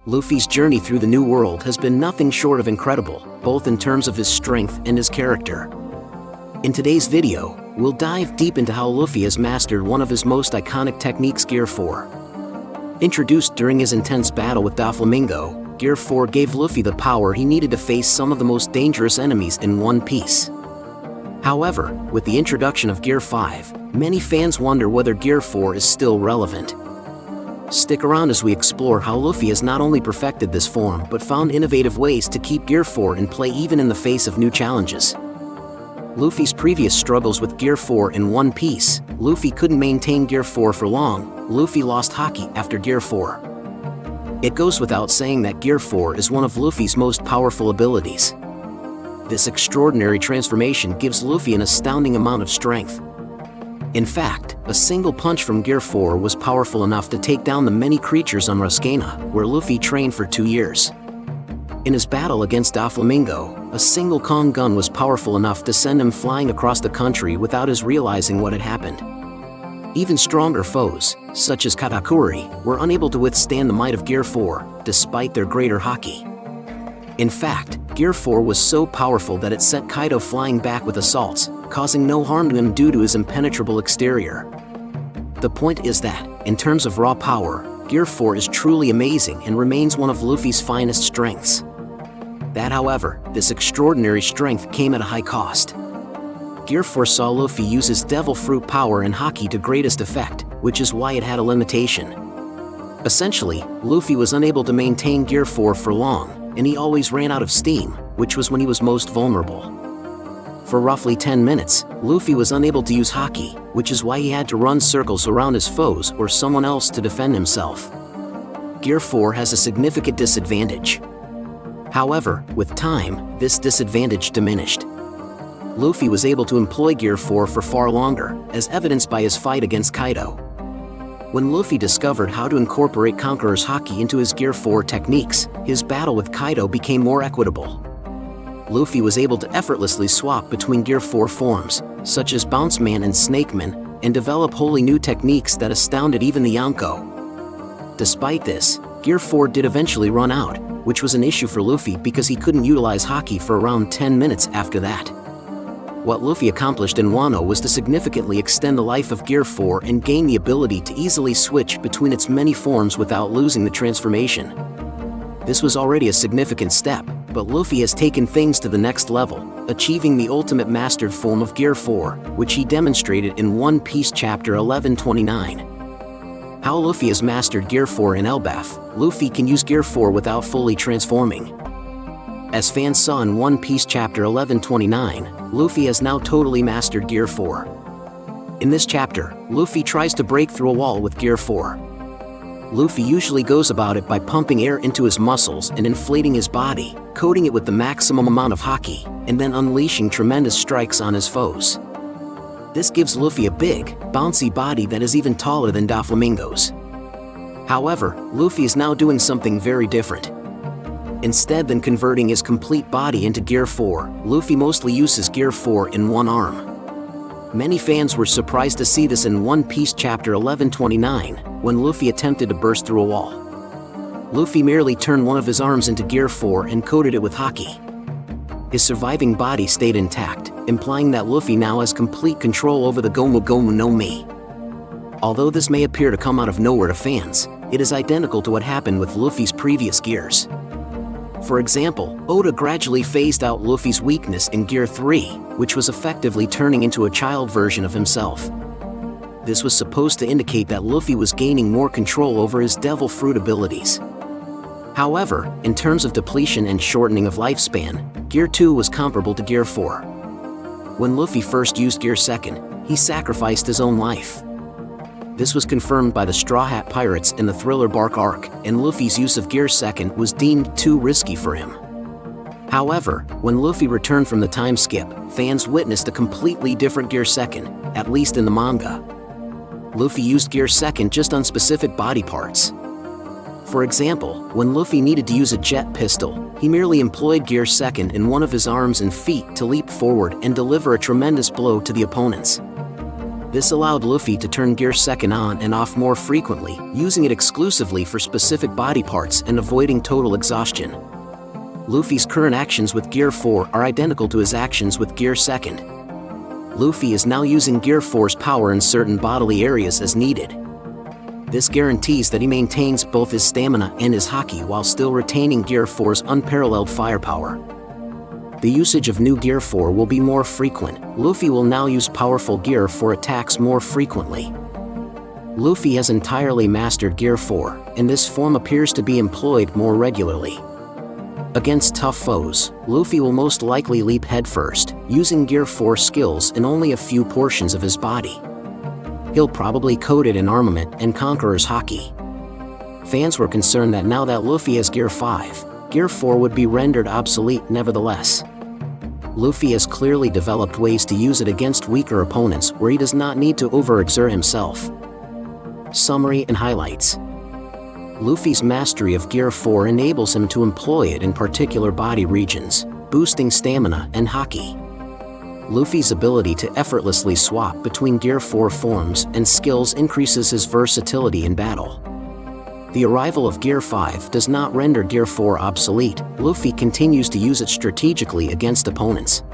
Luffy's journey through the New World has been nothing short of incredible, both in terms of his strength and his character. In today's video, we'll dive deep into how Luffy has mastered one of his most iconic techniques, Gear 4. Introduced during his intense battle with Doflamingo, Gear 4 gave Luffy the power he needed to face some of the most dangerous enemies in One Piece. However, with the introduction of Gear 5, many fans wonder whether Gear 4 is still relevant. Stick around as we explore how Luffy has not only perfected this form but found innovative ways to keep Gear 4 in play even in the face of new challenges. Luffy's previous struggles with Gear 4 in One Piece, Luffy couldn't maintain Gear 4 for long. Luffy lost Haki after Gear 4. It goes without saying that Gear 4 is one of Luffy's most powerful abilities. This extraordinary transformation gives Luffy an astounding amount of strength. In fact, a single punch from Gear 4 was powerful enough to take down the many creatures on Rascana, where Luffy trained for 2 years. In his battle against Doflamingo, a single Kong gun was powerful enough to send him flying across the country without his realizing what had happened. Even stronger foes, such as Katakuri, were unable to withstand the might of Gear 4, despite their greater Haki. In fact, Gear 4 was so powerful that it sent Kaido flying back with assaults, causing no harm to him due to his impenetrable exterior. The point is that, in terms of raw power, Gear 4 is truly amazing and remains one of Luffy's finest strengths. That, however, this extraordinary strength came at a high cost. Gear 4 saw Luffy use his Devil Fruit power and Haki to greatest effect, which is why it had a limitation. Essentially, Luffy was unable to maintain Gear 4 for long, and he always ran out of steam, which was when he was most vulnerable. For roughly 10 minutes, Luffy was unable to use Haki, which is why he had to run circles around his foes or someone else to defend himself. Gear 4 has a significant disadvantage. However, with time, this disadvantage diminished. Luffy was able to employ Gear 4 for far longer, as evidenced by his fight against Kaido. When Luffy discovered how to incorporate Conqueror's Haki into his Gear 4 techniques, his battle with Kaido became more equitable. Luffy was able to effortlessly swap between Gear 4 forms, such as Bounceman and Snakeman, and develop wholly new techniques that astounded even the Yonko. Despite this, Gear 4 did eventually run out, which was an issue for Luffy because he couldn't utilize Haki for around 10 minutes after that. What Luffy accomplished in Wano was to significantly extend the life of Gear 4 and gain the ability to easily switch between its many forms without losing the transformation. This was already a significant step, but Luffy has taken things to the next level, achieving the ultimate mastered form of Gear 4, which he demonstrated in One Piece Chapter 1129. How Luffy has mastered Gear 4 in Elbaf. Luffy can use Gear 4 without fully transforming. As fans saw in One Piece Chapter 1129, Luffy has now totally mastered Gear 4. In this chapter, Luffy tries to break through a wall with Gear 4. Luffy usually goes about it by pumping air into his muscles and inflating his body, coating it with the maximum amount of Haki, and then unleashing tremendous strikes on his foes. This gives Luffy a big, bouncy body that is even taller than Doflamingo's. However, Luffy is now doing something very different. Instead than converting his complete body into Gear 4, Luffy mostly uses Gear 4 in one arm. Many fans were surprised to see this in One Piece Chapter 1129, when Luffy attempted to burst through a wall. Luffy merely turned one of his arms into Gear 4 and coated it with Haki. His surviving body stayed intact, implying that Luffy now has complete control over the Gomu Gomu no Mi. Although this may appear to come out of nowhere to fans, it is identical to what happened with Luffy's previous gears. For example, Oda gradually phased out Luffy's weakness in Gear 3, which was effectively turning into a child version of himself. This was supposed to indicate that Luffy was gaining more control over his Devil Fruit abilities. However, in terms of depletion and shortening of lifespan, Gear 2 was comparable to Gear 4. When Luffy first used Gear 2, he sacrificed his own life. This was confirmed by the Straw Hat Pirates in the Thriller Bark arc, and Luffy's use of Gear 2 was deemed too risky for him. However, when Luffy returned from the time skip, fans witnessed a completely different Gear 2, at least in the manga. Luffy used Gear 2 just on specific body parts. For example, when Luffy needed to use a jet pistol, he merely employed Gear 2 in one of his arms and feet to leap forward and deliver a tremendous blow to the opponents. This allowed Luffy to turn Gear 2 on and off more frequently, using it exclusively for specific body parts and avoiding total exhaustion. Luffy's current actions with Gear 4 are identical to his actions with Gear 2. Luffy is now using Gear 4's power in certain bodily areas as needed. This guarantees that he maintains both his stamina and his Haki while still retaining Gear 4's unparalleled firepower. The usage of new Gear 4 will be more frequent. Luffy will now use powerful Gear 4 attacks more frequently. Luffy has entirely mastered Gear 4, and this form appears to be employed more regularly. Against tough foes, Luffy will most likely leap headfirst, using Gear 4 skills in only a few portions of his body. He'll probably coat it in armament and Conqueror's Haki. Fans were concerned that now that Luffy has Gear 5, Gear 4 would be rendered obsolete nevertheless. Luffy has clearly developed ways to use it against weaker opponents where he does not need to overexert himself. Summary and highlights. Luffy's mastery of Gear 4 enables him to employ it in particular body regions, boosting stamina and Haki. Luffy's ability to effortlessly swap between Gear 4 forms and skills increases his versatility in battle. The arrival of Gear 5 does not render Gear 4 obsolete. Luffy continues to use it strategically against opponents.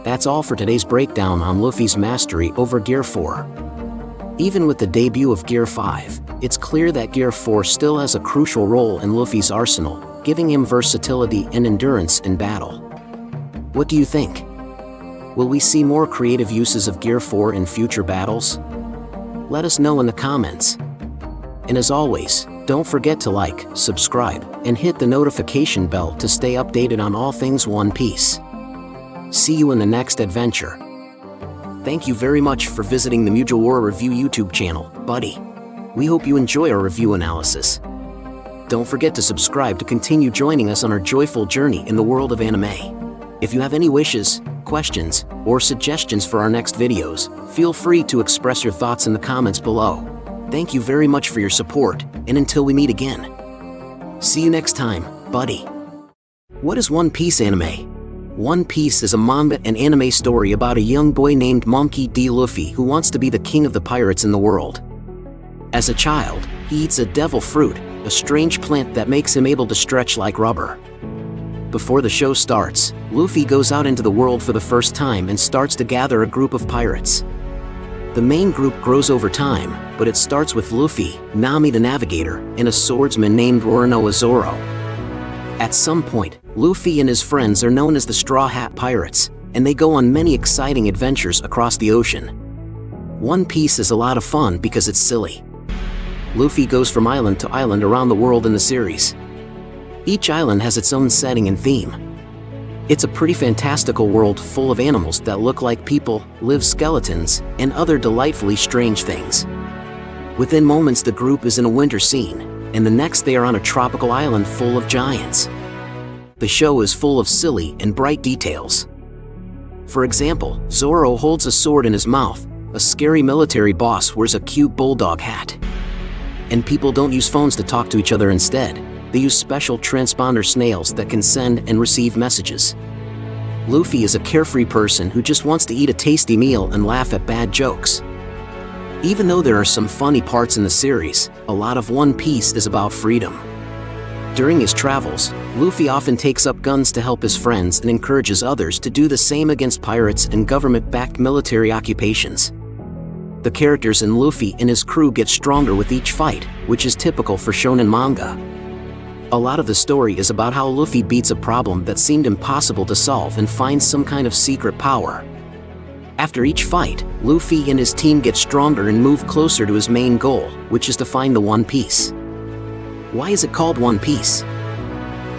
That's all for today's breakdown on Luffy's mastery over Gear 4. Even with the debut of Gear 5, it's clear that Gear 4 still has a crucial role in Luffy's arsenal, giving him versatility and endurance in battle. What do you think? Will we see more creative uses of Gear 4 in future battles? Let us know in the comments. And as always, don't forget to like, subscribe, and hit the notification bell to stay updated on all things One Piece. See you in the next adventure. Thank you very much for visiting the Mutual War Review YouTube channel, buddy. We hope you enjoy our review analysis. Don't forget to subscribe to continue joining us on our joyful journey in the world of anime. If you have any wishes, questions, or suggestions for our next videos, feel free to express your thoughts in the comments below. Thank you very much for your support, and until we meet again. See you next time, buddy. What is One Piece anime? One Piece is a manga and anime story about a young boy named Monkey D. Luffy who wants to be the king of the pirates in the world. As a child, he eats a devil fruit, a strange plant that makes him able to stretch like rubber. Before the show starts, Luffy goes out into the world for the first time and starts to gather a group of pirates. The main group grows over time, but it starts with Luffy, Nami the Navigator, and a swordsman named Roronoa Zoro. At some point, Luffy and his friends are known as the Straw Hat Pirates, and they go on many exciting adventures across the ocean. One Piece is a lot of fun because it's silly. Luffy goes from island to island around the world in the series. Each island has its own setting and theme. It's a pretty fantastical world full of animals that look like people, live skeletons, and other delightfully strange things. Within moments the group is in a winter scene, and the next they are on a tropical island full of giants. The show is full of silly and bright details. For example, Zoro holds a sword in his mouth, a scary military boss wears a cute bulldog hat. And people don't use phones to talk to each other instead. They use special transponder snails that can send and receive messages. Luffy is a carefree person who just wants to eat a tasty meal and laugh at bad jokes. Even though there are some funny parts in the series, a lot of One Piece is about freedom. During his travels, Luffy often takes up guns to help his friends and encourages others to do the same against pirates and government-backed military occupations. The characters in Luffy and his crew get stronger with each fight, which is typical for shonen manga. A lot of the story is about how Luffy beats a problem that seemed impossible to solve and finds some kind of secret power. After each fight, Luffy and his team get stronger and move closer to his main goal, which is to find the One Piece. Why is it called One Piece?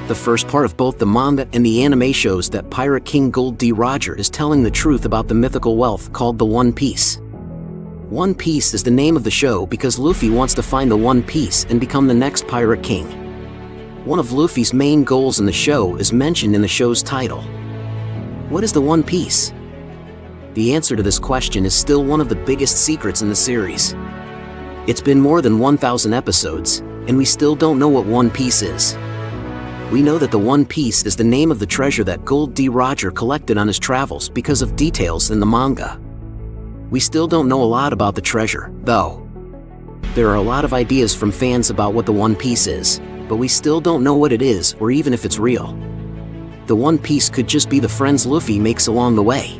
The first part of both the manga and the anime shows that Pirate King Gold D. Roger is telling the truth about the mythical wealth called the One Piece. One Piece is the name of the show because Luffy wants to find the One Piece and become the next Pirate King. One of Luffy's main goals in the show is mentioned in the show's title. What is the One Piece? The answer to this question is still one of the biggest secrets in the series. It's been more than 1,000 episodes, and we still don't know what One Piece is. We know that the One Piece is the name of the treasure that Gold D. Roger collected on his travels because of details in the manga. We still don't know a lot about the treasure, though. There are a lot of ideas from fans about what the One Piece is, but we still don't know what it is or even if it's real. The One Piece could just be the friends Luffy makes along the way.